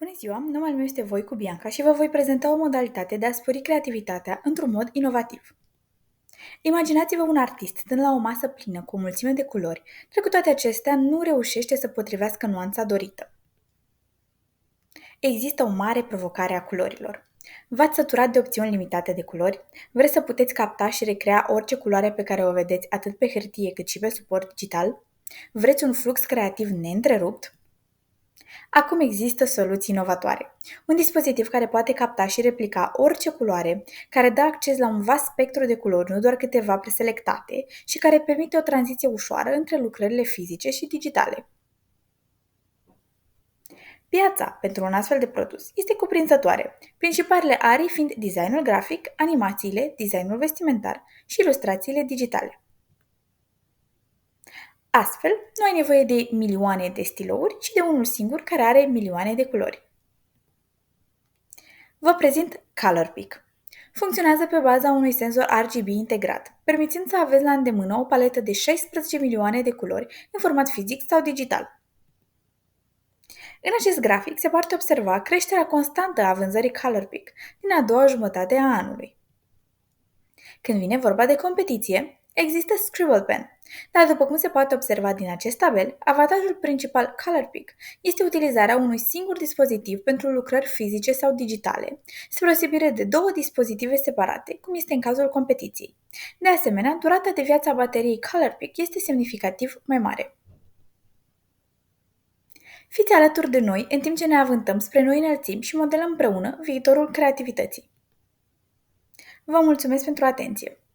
Bună ziua, numele meu este Voicu Bianca și vă voi prezenta o modalitate de a spori creativitatea într-un mod inovativ. Imaginați-vă un artist stând la o masă plină cu o mulțime de culori, dar cu toate acestea nu reușește să potrivească nuanța dorită. Există o mare provocare a culorilor. V-ați săturat de opțiuni limitate de culori? Vreți să puteți capta și recrea orice culoare pe care o vedeți atât pe hârtie cât și pe suport digital? Vreți un flux creativ neîntrerupt? Acum există soluții inovatoare. Un dispozitiv care poate capta și replica orice culoare, care dă acces la un vast spectru de culori, nu doar câteva preselectate, și care permite o tranziție ușoară între lucrările fizice și digitale. Piața pentru un astfel de produs este cuprinzătoare, principalele arii fiind designul grafic, animațiile, designul vestimentar și ilustrațiile digitale. Astfel, nu ai nevoie de milioane de stilouri, ci de unul singur care are milioane de culori. Vă prezint ColorPick. Funcționează pe baza unui senzor RGB integrat, permițând să aveți la îndemână o paletă de 16 milioane de culori în format fizic sau digital. În acest grafic se poate observa creșterea constantă a vânzării ColorPick din a doua jumătate a anului. Când vine vorba de competiție, există Scribble Pen, dar după cum se poate observa din acest tabel, avantajul principal ColorPick este utilizarea unui singur dispozitiv pentru lucrări fizice sau digitale, spre osebire de două dispozitive separate, cum este în cazul competiției. De asemenea, durata de viață a bateriei ColorPick este semnificativ mai mare. Fiți alături de noi în timp ce ne avântăm spre noi înălțimi și modelăm împreună viitorul creativității. Vă mulțumesc pentru atenție!